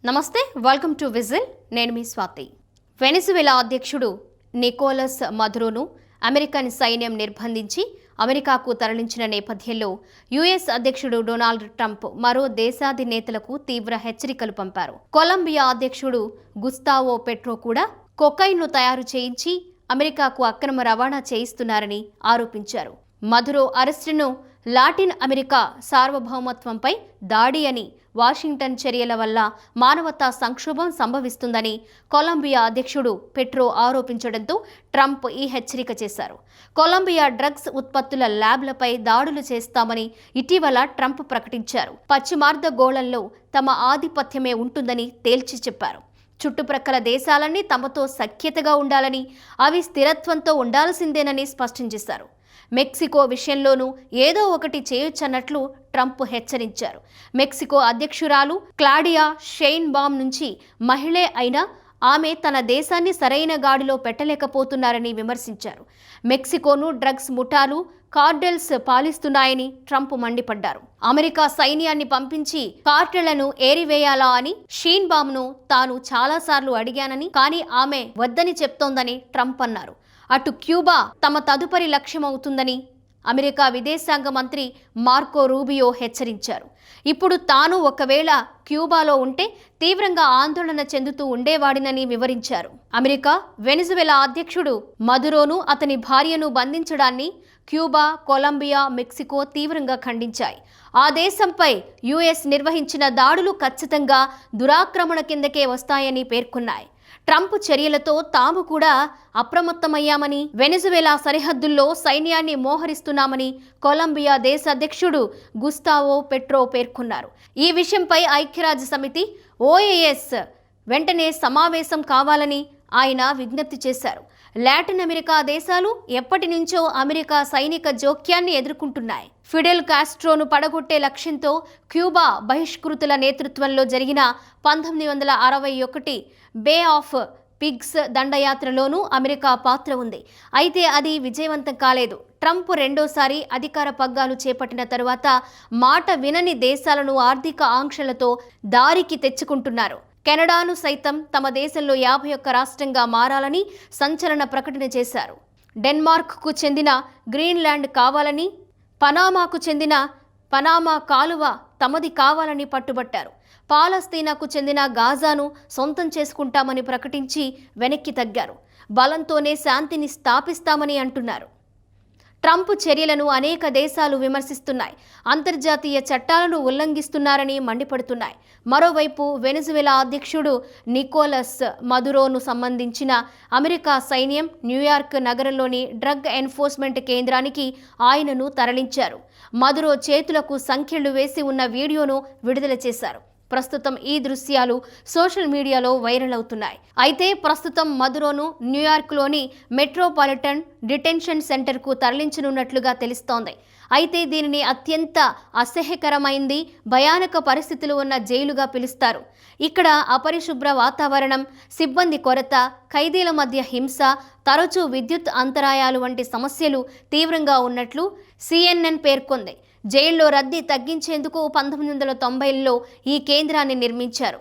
నమస్తే, welcome to whistle. నేను మీ Swathi. Venezuela అధ్యక్షుడు నికోలస్ మదురోను అమెరికన్ సైన్యం నిర్బంధించి అమెరికాకు తరలించిన నేపథ్యంలో యుఎస్ అధ్యక్షుడు డొనాల్డ్ ట్రంప్ మరో దేశాధినేతలకు తీవ్ర హెచ్చరికలు పంపారు. కొలంబియా అధ్యక్షుడు గుస్తావో పెట్రో కూడా కొకైన్ను తయారు చేయించి అమెరికాకు అక్రమ రవాణా చేయిస్తున్నారని ఆరోపించారు. మదురో అరెస్టును లాటిన్ అమెరికా సార్వభౌమత్వంపై దాడి అని, వాషింగ్టన్ చర్యల వల్ల మానవతా సంక్షోభం సంభవిస్తుందని కొలంబియా అధ్యక్షుడు పెట్రో ఆరోపించడంతో ట్రంప్ ఈ హెచ్చరిక చేశారు. కొలంబియా డ్రగ్స్ ఉత్పత్తుల ల్యాబ్లపై దాడులు చేస్తామని ఇటీవల ట్రంప్ ప్రకటించారు. పశ్చిమార్ధగోళంలో తమ ఆధిపత్యమే ఉంటుందని తేల్చి చెప్పారు. చుట్టుప్రక్కల దేశాలన్నీ తమతో సఖ్యతగా ఉండాలని, అవి స్థిరత్వంతో ఉండాల్సిందేనని స్పష్టం చేశారు. మెక్సికో విషయంలోనూ ఏదో ఒకటి చేయొచ్చన్నట్లు ట్రంప్ హెచ్చరించారు. మెక్సికో అధ్యక్షురాలు క్లాడియా షెయిన్బామ్ నుంచి మహిళే అయినా ఆమె తన దేశాన్ని సరైన గాడిలో పెట్టలేకపోతున్నారని విమర్శించారు. మెక్సికోను డ్రగ్స్ ముఠాలు, కార్టెల్స్ పాలిస్తున్నాయని ట్రంప్ మండిపడ్డారు. అమెరికా సైన్యాన్ని పంపించి కార్టెళ్లను ఏరివేయాలా అని షెయిన్బామ్ను తాను చాలాసార్లు అడిగానని, కానీ ఆమె వద్దని చెప్తోందని ట్రంప్ అన్నారు. అటు క్యూబా తమ తదుపరి లక్ష్యమవుతుందని అమెరికా విదేశాంగ మంత్రి మార్కో రూబియో హెచ్చరించారు. ఇప్పుడు తాను ఒకవేళ క్యూబాలో ఉంటే తీవ్రంగా ఆందోళన చెందుతూ ఉండేవాడినని వివరించారు. అమెరికా వెనిజువెలా అధ్యక్షుడు మదురోను, అతని భార్యను బంధించడాన్ని క్యూబా, కొలంబియా, మెక్సికో తీవ్రంగా ఖండించాయి. ఆ దేశంపై యుఎస్ నిర్వహించిన దాడులు ఖచ్చితంగా దురాక్రమణ కిందకే వస్తాయని పేర్కొన్నాయి. ట్రంప్ చర్యలతో తాము కూడా అప్రమత్తమయ్యామని, వెనిజువెలా సరిహద్దుల్లో సైన్యాన్ని మోహరిస్తున్నామని కొలంబియా దేశ అధ్యక్షుడు గుస్తావో పెట్రో పేర్కొన్నారు. ఈ విషయంపై ఐక్యరాజ్య సమితి OAS వెంటనే సమావేశం కావాలని ఆయన విజ్ఞప్తి చేశారు. లాటిన్ అమెరికా దేశాలు ఎప్పటి నుంచో అమెరికా సైనిక జోక్యాన్ని ఎదుర్కొంటున్నాయి. ఫిడెల్ కాస్ట్రోను పడగొట్టే లక్ష్యంతో క్యూబా బహిష్కృతుల నేతృత్వంలో జరిగిన 1961 బే ఆఫ్ పిగ్స్ దండయాత్రలోనూ అమెరికా పాత్ర ఉంది. అయితే అది విజయవంతం కాలేదు. ట్రంప్ రెండోసారి అధికార పగ్గాలు చేపట్టిన తరువాత మాట వినని దేశాలను ఆర్థిక ఆంక్షలతో దారికి తెచ్చుకుంటున్నారు. కెనడాను సైతం తమ దేశంలో 51 రాష్ట్రంగా మారాలని సంచలన ప్రకటన చేశారు. డెన్మార్క్కు చెందిన గ్రీన్లాండ్ కావాలని, పనామాకు చెందిన పనామా కాలువ తమది కావాలని పట్టుబట్టారు. పాలస్తీనాకు చెందిన గాజాను సొంతం చేసుకుంటామని ప్రకటించి వెనక్కి తగ్గారు. బలంతోనే శాంతిని స్థాపిస్తామని అంటున్నారు. ట్రంప్ చర్యలను అనేక దేశాలు విమర్శిస్తున్నాయి. అంతర్జాతీయ చట్టాలను ఉల్లంఘిస్తున్నారని మండిపడుతున్నాయి. మరోవైపు వెనిజువెలా అధ్యక్షుడు నికోలస్ మదురోను సంబంధించిన అమెరికా సైన్యం న్యూయార్క్ నగరంలోని డ్రగ్ ఎన్ఫోర్స్మెంట్ కేంద్రానికి ఆయనను తరలించారు. మదురో చేతులకు సంఖ్యలు వేసి ఉన్న వీడియోను విడుదల చేశారు. ప్రస్తుతం ఈ దృశ్యాలు సోషల్ మీడియాలో వైరల్ అవుతున్నాయి. అయితే ప్రస్తుతం మదురోను న్యూయార్క్లోని మెట్రోపాలిటన్ డిటెన్షన్ సెంటర్కు తరలించనున్నట్లుగా తెలుస్తోంది. అయితే దీనిని అత్యంత అసహ్యకరమైంది, భయానక పరిస్థితులు ఉన్న జైలుగా పిలుస్తారు. ఇక్కడ అపరిశుభ్ర వాతావరణం, సిబ్బంది కొరత, ఖైదీల మధ్య హింస, తరచూ విద్యుత్ అంతరాయాలు వంటి సమస్యలు తీవ్రంగా ఉన్నట్లు CNN పేర్కొంది. జైల్లో రద్దీ తగ్గించేందుకు 1990ల్లో ఈ కేంద్రాన్ని నిర్మించారు.